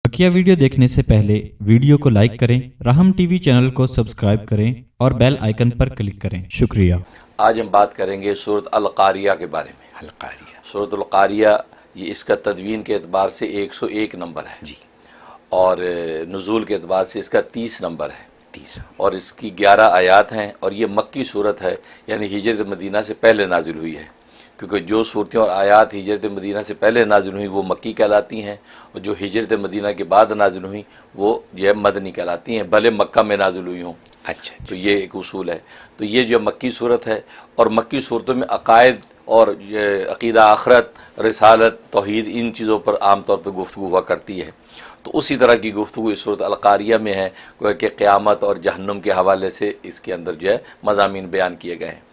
बकिया video देखने से पहले वीडियो को लाइक करें, राहम टीवी चैनल को सब्सक्राइब करें और बेल आइकन पर क्लिक करें। शुक्रिया। आज हम बात करेंगे सूरत अल-कारिया के बारे में। अल-कारिया, सूरत अल-कारिया ये इसका तदवीन के एतबार से 101 नंबर है जी, और नुज़ूल के एतबार से इसका 30 नंबर है 30 और इसकी 11 आयात हैं और ये मक्की सूरत है, यानी हिजरत मदीना से पहले नाजिल हुई है, क्योंकि जो सूरतें और आयात हिजरत मदीना से पहले नाजिल हुई वो मक्की कहलाती हैं और जो हिजरत मदीना के बाद नाजिल हुई वो जो है मदनी कहलाती हैं, भले मक्का में नाजिल हुई हों। अच्छा, तो ये एक उसूल है। तो ये जो मक्की सूरत है और मक्की सूरतों में अकायद और अक़ीदा आखरत, रिसालत, तौहीद, इन चीज़ों पर आम तौर पर गुफ्तगू हुआ करती है। तो उसी तरह की गुफ्तगू इस सूरत अल-कारिया में है कि क़यामत और जहन्नुम के हवाले से इसके अंदर जो है मज़ामीन बयान किए गए हैं।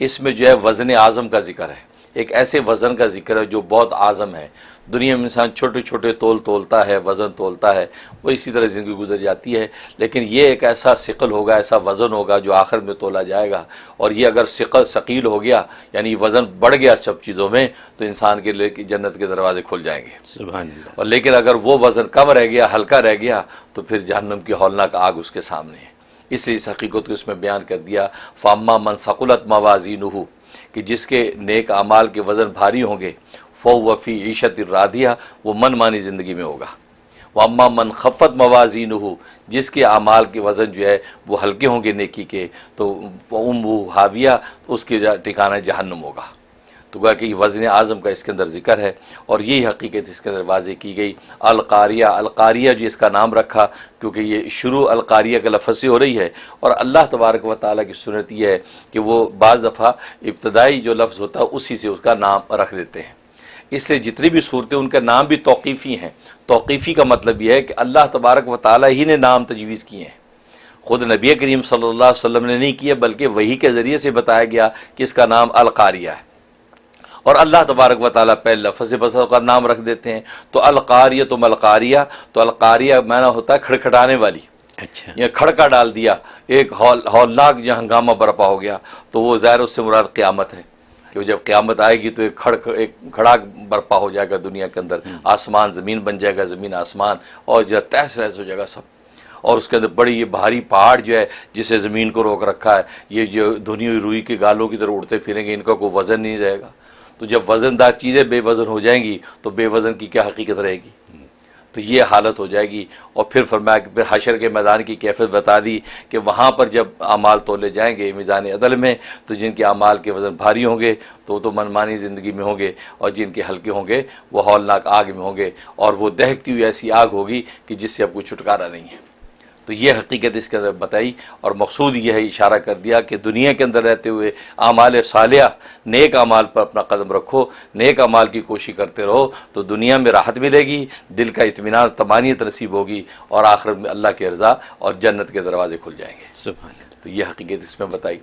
इसमें जो है वज़न आज़म का जिक्र है, एक ऐसे वज़न का जिक्र है जो बहुत आज़म है। दुनिया में इंसान छोटे छोटे तोलता है, वज़न तोलता है, वो इसी तरह ज़िंदगी गुजर जाती है, लेकिन ये एक ऐसा सिक़ल होगा, ऐसा वज़न होगा जो आखिरत में तोला जाएगा। और ये अगर सिक़ल सकील हो गया, यानी वज़न बढ़ गया सब चीज़ों में, तो इंसान के लिए जन्नत के दरवाजे खुल जाएंगे। सुभान अल्लाह। और लेकिन अगर वो वज़न कम रह गया, हल्का रह गया, तो फिर जहन्नम की हौलनाक आग उसके सामने है। इसलिए इस हकीकत को इसमें बयान कर दिया, फ़अम्मा मन सक़ुलत मवाज़ीनुहु, कि जिसके नेक अमाल के वज़न भारी होंगे, फ़हुव फ़ी ईशत रादिया, वो मन मानी ज़िंदगी में होगा। वअम्मा मन खफ़त मवाज़ीनुहु, जिसके अमाल के वज़न जो है वो हल्के होंगे नेकी के, तो उम्मुहु हाविया, तो उसके ठिकाना जहन्नुम होगा। तो गोया कि वज़न आज़म का इसके अंदर ज़िक्र है और यही हकीकत इसके अंदर वाज़ेह की गई। अल-कारिया, अल-कारिया जो इसका नाम रखा क्योंकि ये शुरू अल-कारिया के लफ्ज़ से हो रही है और अल्लाह तबारक व तआला की सुन्नत ये है कि वो बाज़ दफ़ा इब्तदाई जो लफ्ज़ होता है उसी से उसका नाम रख देते हैं। इसलिए जितनी भी सूरतें उनका नाम भी तौक़ीफ़ी हैं। तौक़ीफ़ी का मतलब यह है कि अल्लाह तबारक व तआला ही ने नाम तजवीज़ किए हैं, ख़ुद नबी करीम सल्लल्लाहु अलैहि वसल्लम ने नहीं किया, बल्कि वही के ज़रिए से बताया गया कि इसका नाम अल-कारिया है। और अल्लाह तबारक व तआला पहले लफ्ज़ से बस का नाम रख देते हैं। तो अल-कारिया तो अल-कारिया, तो अल-कारिया माना होता है खड़खड़ाने वाली। अच्छा, ये खड़का डाल दिया, एक हौलनाक जो हंगामा बर्पा हो गया, तो वो ज़ाहिर उससे मुराद क़यामत है कि जब क़यामत आएगी तो एक खड़ाक बर्पा हो जाएगा दुनिया के अंदर, आसमान ज़मीन बन जाएगा, ज़मीन आसमान, और जो तहस नहस हो जाएगा सब। और उसके अंदर बड़ी ये भारी पहाड़ जो है जिसे ज़मीन को रोक रखा है, ये जो धुनी हुई रुई के गालों की तरह उड़ते फिरेंगे, इनका कोई वज़न नहीं रहेगा। तो जब वज़नदार चीज़ें बेवज़न हो जाएंगी तो बेवज़न की क्या हकीकत रहेगी। तो ये हालत हो जाएगी। और फिर फरमाया कि फिर हशर के मैदान की कैफियत बता दी कि वहाँ पर जब अमाल तोले जाएंगे मीज़ान अदल में, तो जिनके अमाल के वज़न भारी होंगे तो मनमानी ज़िंदगी में होंगे, और जिनके हल्के होंगे वो हौलनाक आग में होंगे, और वो दहकती हुई ऐसी आग होगी कि जिससे अब कोई छुटकारा नहीं है। तो ये हकीकत इसके अंदर बताई और मकसूद ये है, इशारा कर दिया कि दुनिया के अंदर रहते हुए आमाल सालिया, नेक अमाल पर अपना कदम रखो, नेक अमाल की कोशिश करते रहो, तो दुनिया में राहत मिलेगी, दिल का इत्मीनान, तमानियत नसीब होगी, और आखिरत में अल्लाह की रज़ा और जन्नत के दरवाजे खुल जाएंगे। सुभान अल्लाह। तो ये हकीकत इसमें बताई।